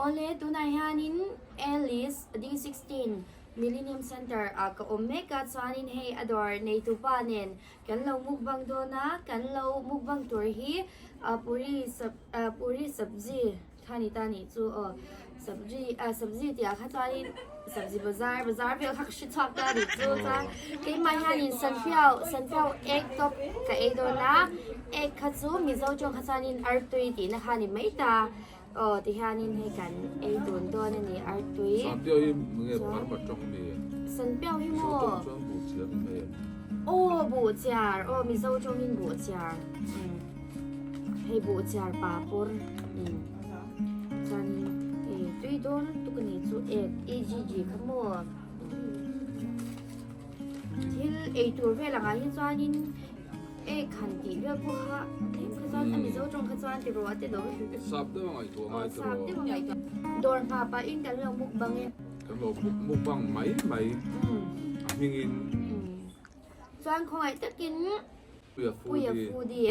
Ole tunay hanin Alice D16 Millennium Center ka Omega chuanin hei ador nei tu panen kan lo mukbang do na kan lo mukbang tur hi puri sabji khani tani chu sabji tia kha chuanin sabji bazar vel kha shi chak ta ri chu cha ke mai hanin sanfiao ek top ka e do na ek kha chu mi zo chong kha chuanin artui ti na khani mai ta ti hanin hei kan e don do na ni artui San tiêu hi nghe par ma trong mi sanfiao hi mo trong bu chiar me bu chiar mi zo chong min bu chiar hei bu chiar pa por chuanin tui don tukani chu AGG khamo thil ei tur ve langa hi chuanin khan ti vel pu kha them kha chuan ami zo tong kha chuan ti ro ate do sap de ngai to ngai to sap te ngai to dor ma pa in kan lo muk bang e kan lo mu bang mai hing in chuan khoi takin puya fu di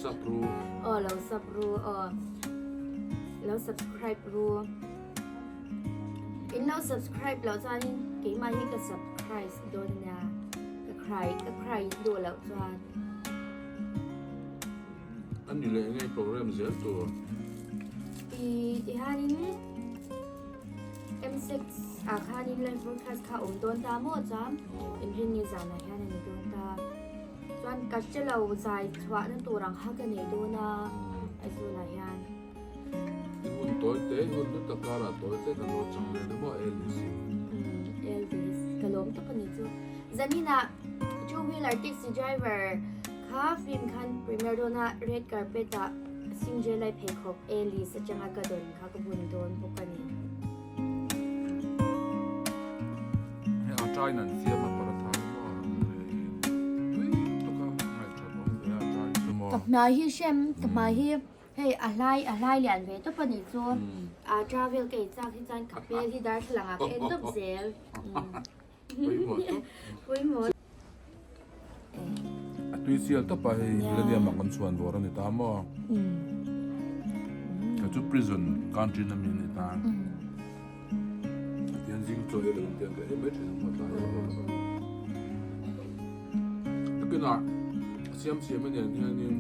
sap ru lo sap ru lo subscribe ru in lo subscribe lo chuanin ke mai hi ka subscribe do na kaใครดูแล้วจ้า อันนี้เลยไงโปรแกรมเสียตัวที่ห้านี้ M6 อาคารนี้เลยโฟกัสข่าวโดนตาหมดจ้าเป็นเรื่องนี้จ้าในแค่ในโดนตาจนกัดเจเราใจชวะนั่นตัวรังฮักกันในโดนะไอ้ส่วนไหนยันหุ่นตัวเต้หุ่นตัวตะการะตัวเต้กันโดนจังเลยนะว่าเอลิสกระล้มตัวคนนี้จ้าจะนี่นะtwo-wheeler taxi driver ค่าฟิล์มคัน Premier โดนะ Red Carpet ซิงเจไลเพคอบเอลิสจังกระโดนค่ะกบุญโดนพวกนี้ให้อาจารย์นั่นเสียมาประทานว่าตัวก็ไม่ชอบเลยอาจารย์สมองกับนายฮิเชมกับนายฮิเฮ้ยอะไรเหรียญเวตัวปนิจวนทราเวลเกจจากที่จันขับเรือที่ดาร์ชหลังเอ็นดับเซลคุยหมดตุยเสียต่อไปเรื่องมันกันส่วนตัวนี่ตามว่าจุด prison การจีนมีนี่ตามเตียนจิงตัวเรื่องเตียนก็ไม่ถึงมาตายแล้วก็น่ะเสียมมันอย่างนี้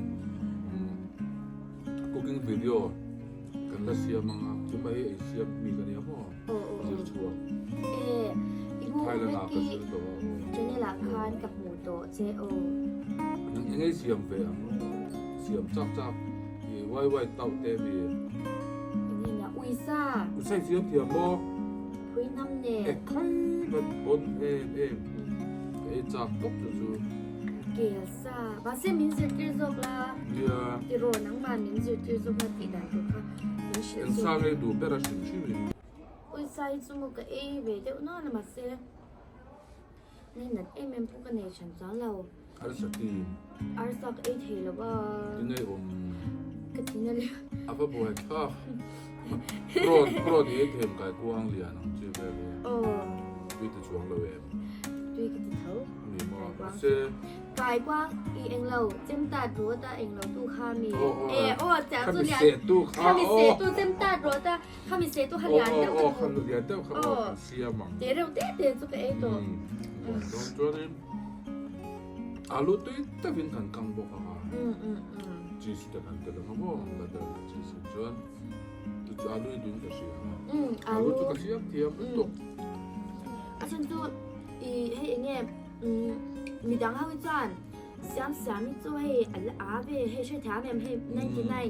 cooking video กันละเสียมังอ่ะจะไม่เสียมีกันเนี่ยพ่อจะชัวอีพวกเมื่อกี้เจนี่หลักคานกับหมูโตเจโอยังไงเสียมเฟะเสียมจับไว้เต่าเต็มเลยนี่นะอุยซ่าใส่เสียมเทียมบ่คุยน้ำเนี่ยใครมันบนจับตกจู่เกียซ่าบาเซมินซิติโซกลาติโรนังบานมินซิติโซกลาติดาตุค่ะมันสร้างให้ดูเป็นสิ่งชีวิตอุยซ่าสมุกเอเวเดน่าละมาเซนี่นั่นเมมพูกันในฉันจ้าเราอาร์สักเอเทหรือว่าที่ไหนก็ที่นั่นเลยอาภาบัวข้าโปรดเอเทมกายกวางเลียนจีเบลวิธีช่วงเราเองด้วยกิจเท่ามีมั้งเซกายกว้างอีเองเราเต็มตาดัวตาเองเราตู้ข้ามีจากสุดยอดข้ามีเศษตู้เต็มตาดัวตาข้ามีเศษตู้ขยันเดียวขยันเดียวเขาเสียมั้งเดี๋ยวเราเต้สุกเอตัวตัวนี้อาลูตุยตะวินกันกังบอกว่าจีสต์กันแต่ละมั้งก็ได้จีสต์จวนตัวอาลูดุนก็เสียอาลูตุก็เสียเทียมตุกอาจารย์ตัวให้เงี้ยมีดังเขาจวนสามตัวให้อาเบให้ช่วยถามให้นั่นกินนั่น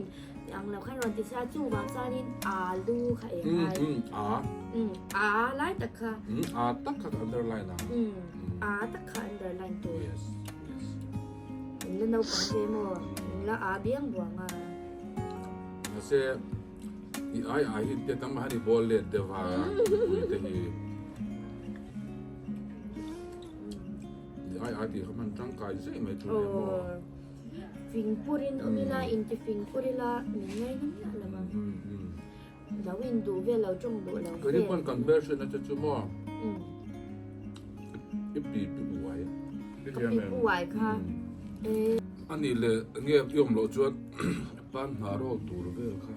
อย่างเราขั้นวันที่จะจู่บางจานี่อาลูค่ะเองอาไล่ตะค่ะอาตักค่ะอันเดอร์ไลน์นะอาตักค่ะอันเดอร์ไลน์ตัวแล้วเราปังเจมอแล้วอาเบี้ยงบัวงาเสียไอ้เด็กตั้งมาให้บอลเล่นเดี๋ยวว่าเดี๋ยวไอ้ที่เขามันร่างกายใช่ไหมทุกอย่างฟิงปูรินอุมิลาอินที่ฟิงปูริลาหนึ่งไงนั่นแหละละมั้งเราวินดูเวลเราจงดูเราก็ที่คนกันเบอร์ชันนั่นจะชั่วโมงปีไหวปีไหวค่ะอันนี้เลยเนี่ยยมเราจวดปั้นหาโรคตัวเบลค่ะ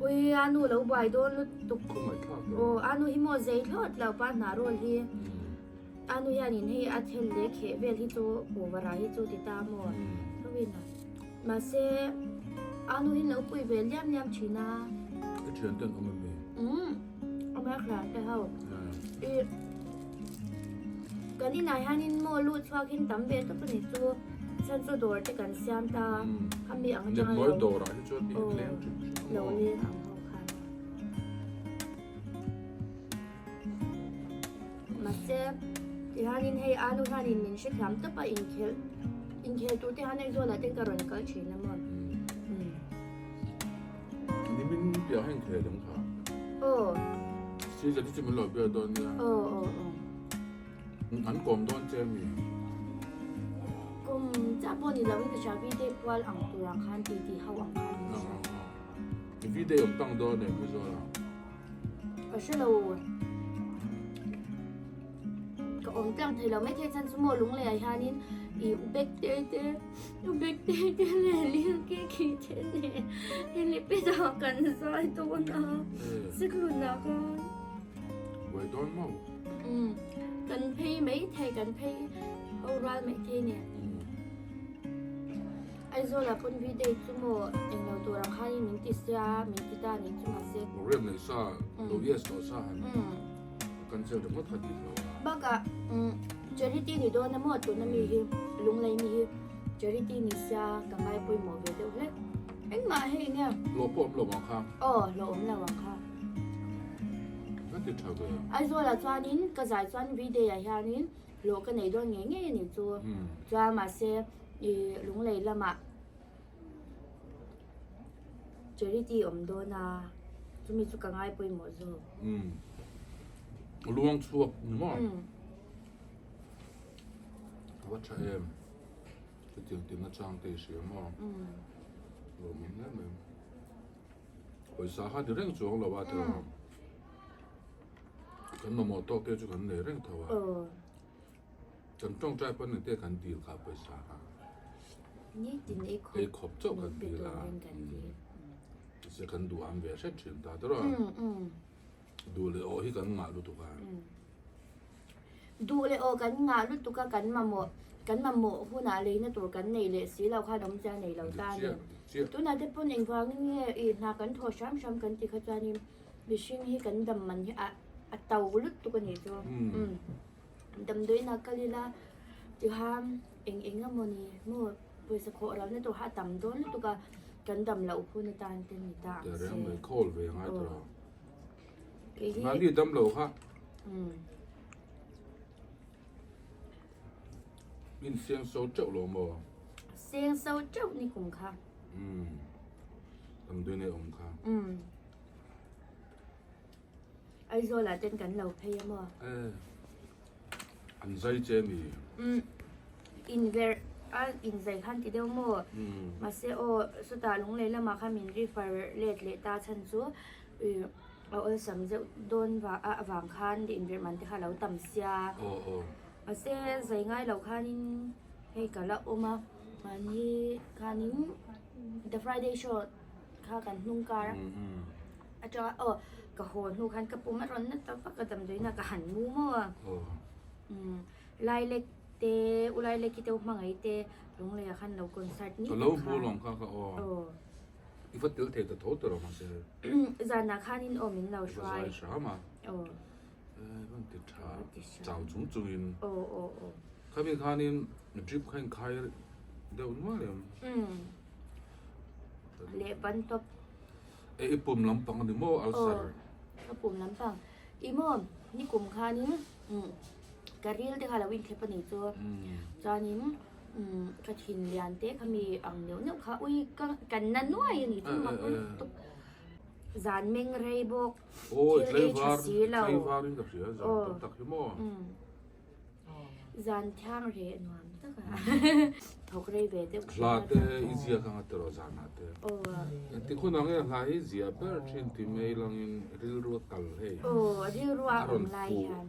ui anu lo bai don lu tuk không phải khác o anu hi mo zei thot lo pa na rol hi anu ya nin hi a thel le khe vel hi chu overa hi chu ti ta mo so win na ma se anu hi no pui vel yam yam china cái chuyện tên ông mình ông bác là cái hậu cái đi này hai nên mua lụt cho khi tắm về tôi phải cho chân cho đồ để cần xem ta không bị ăn nên trong mỗi đồ rồi cho đi lên lâu lên ăn không khăn mà xem thì hai nên hay anu hai nên mình sẽ khám tất cả in khe tôi thì hai nên rồi là tên cái rồi cái chuyện là màนี่มันเปียให้เคยจังค่ะซีจะที่จะมันหล่อเปียตอนเนี้ยอันกลมตอนเจมี่ก็จะพอนี่เราไม่ได้ใช้วิธีว่าอ่างตัวคันตีเขาอ่างคันมีวิธีผมตั้งโดนเนี่ยไม่ใช่หรอก็是เราก็องค์ตั้งที่เราไม่ใช่ชั้นสมอลุงเลยฮะนี่อีอุเบกเตเลยเลี้ยงกี่ขี้เช่นเนี่ยเห็นลิปไปต่อกันซอยตัวนะสักรุ่นนะก็ไว้ตอนมั่งกันพี่ไม่เทกันพี่เอาร้านไม่เทเนี่ยไอ้โซล่าคนวิดีโอชั่วโมงเองเราตัวเราค่านี่มินติสยามินติตานี่ชั่วโมงเซ็กเรื่องในซาเราเยสต่อซาหันกันเซลจะไม่ทันดีเราบ้ากะเจอที่ตีนี่โดนน้ำหมดตัวน้ำมีลุงเลยมีเจอที่ตีนี่ซากับไอ้ปุยหมอเดี๋ยวเลยเอ็งมาให้เนี่ยโลปอมโลบังคับโลอมระวังค่ะนั่นติดเท่ากันไอ้โซล่าจวนนี้ก็จ่ายจวนวิดีโออย่างนี้โลกันไหนโดนเงี้ยนี่ตัวจวนมาเสียลุงเลยละมาเจอที่ตีอมโดนนะจะมีสุกังไอ้ปุยหมอจูลวงชัวนี่มั้งว่าใช่เอ็มจะเตียงตีนัดจ้างเตะเสียมั้งลมมันเนี่ยมั้งโอ้ยสาหัสเรื่องช่วงเราว่าเถอะกันนโมโตเตจุกันเนี่ยเรื่องเถอะจนจ้องใจปั้นเนี่ยเตะกันดีกับไปสาหัสนี่ตินไอ้ขบเจ้ากันดีละจะกันดูอันเบียเสร็จถึงตาตลอดดูเลยโอ้ที่กันงาลุตุกันดูเลยโอ้กันงาลุตุกันมาโมหัวหน้าเลยนะตัวกันในเลยสีเราข้าดมใจในเราตาเนี่ยตัวนั้นที่ปุ่นเองฟังนี่อีนากันโทช้ำกันที่เขาจะนี่บิชิงให้กันดำมันที่อะเตาลุตุกันนี่จ้ะดำด้วยนักกะลีลาที่ห้ามเองก็โมนี่โมไปสะโคเราเนี่ยตัวหาดำโดนลุตุกันดำเราพูดในตาเต็มตาแต่เรื่องไม่โคลไปยังไงตัวงานที่ดำเราค่ะยินเสียงโซ่เจ้าหลงบ่เสียงโซ่เจ้านี่คุ้มค่ะทำด้วยในองค์ค่ะไอ้โซล่าเต้นกันเราพยายามว่าอันใจเจมี่อินใจขั้นที่เดียวมั่วมาเสียโอสุดตาลงเลยแล้วมาข้ามินรีไฟเลตาชันซูเอาสำจะโดนวางคันดิอินเวอร์มันที่ข้าเราต่ำเสียมาเสียใจง่ายเราข้านินให้กันละโอมามันนี่ข้านิน The Friday Show ข้ากันนุ่งการอาจารย์กระโหนหูคันกระปุกมันร้อนนั่นแต่ปกติด้วยนะกระหันมูมั่วลายเล็กเตอุลายเล็กที่เตมังไอเตลงเลยคันเราคอนเสิร์ตนี้ก็เราบูลงค่ะก็อีฟัดเดือดเทตโต้ตัวเรามาเสียจานาคันินมินเราช่วยใช่มามันติดชาเจ้าจุ่มจุยนข้ามีคันินดริปขันใครเดี๋ยวนู้นเลยเล็บันตบปุ่มลำปังดิโมอัลซาร์ปุ่มลำปังอีโมนี่กลุ่มคันินการีลที่ข้าเราวิ่งเทปนี่ตัวจานิมกระถิ่นเลียนเต้เขามีอังเดียวเนี่ยเขาอุ้ยกันนั่นน้อยนี่ที่มันตุกจานเมงไรบอกที่เลยสีเรานี่กับเสียจานตักยี่โม่จานช่างเรียนวันตั้งแต่ทกเรเวเดคลาเตอีเซียกันอัตโรจานาเตที่คนนั่งเนี่ยลายอีเซียเปิดชินที่ไม่ลังอินริลรัวตัลเฮริลรัวอุ่นลายฮัน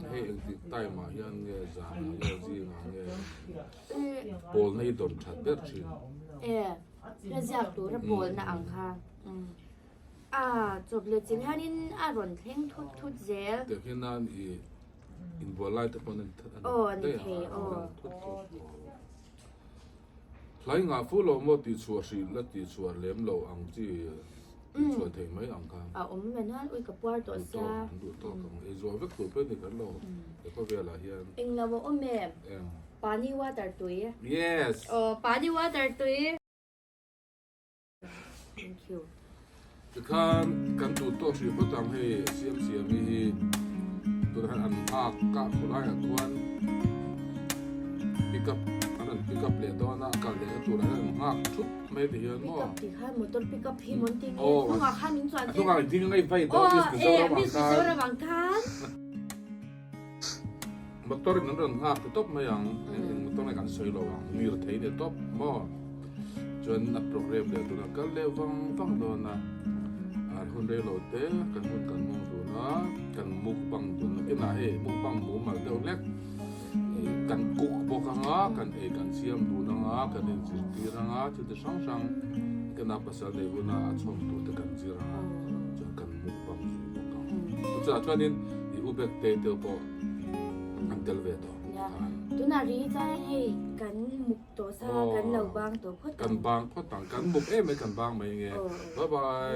เฮ้ยที่ใต้มายันเนี่ยจานเนี่ยจีนังเนี่ยโปลในดอนชัดเปิดชินแล้วจากตัวระโปลน่ะอังคาร จบเลยจริงฮะนี่รอนเพ่งทุดเจล แต่แค่นั้นอินบัวไลแต่ปนนั้นหลายงาฟูเราหมดติดชัวสิและติดชัวเลี้ยมเราอังจีชัวเทไม่อังกันผมเป็นนั่นอุ้ยกับว่าตัวเสียดูตัวของไอ้ชัวเวกตัวเป็นที่กันเราแต่ก็เวลาเฮียนเองเราบอกแม่ปานี่ว่าแต่ตัว yes ปานี่ว่าแต่ตัว thank you จะกันดูตัวสิก็ทำให้เสียมีตัวนั้นอันอากกะคนได้ตัวนั้นปิกับอันนั้นปิกับเลยตัวนั้นกันเลยตัวนั้นอากชุบไม่ได้เห็นมั้งปิกับที่ข้ามอเตอร์ปิกับพี่มันติงทุกอย่างข้ามินจวนทุกอย่างจริงไงไฟตัวมิสโซระบังคันmotorนั้นเรื่องอากตัวไม่ยังmotorในการใช้เรามีรถไถเดียตัวมั้งจนนับโปรแกรมเดียวตัวนั้นก็เลยฟังโดนนะคนเดียวเราเต้กันคนกันมองตัวนะกันมุกบังตัวนั้นก็น่ามุกบังหมูมาเดียวเล็กกันกุกบอกงากันกันเสียมดูนะงากันจิตที่งาที่จะช่างกันนับภาษาเดียวนะชมตัวกันจีรังจนกันมุกบังสุดบอกตัวจะช่วยนินอุเบกเตเตอร์ปออันเดลเวโตตัวนารีใจให้กันมุกตัวซากันเหล่าบางตัวพดกันบางพดต่างกันมุกไม่กันบางไม่เงี้ยบ๊ายบาย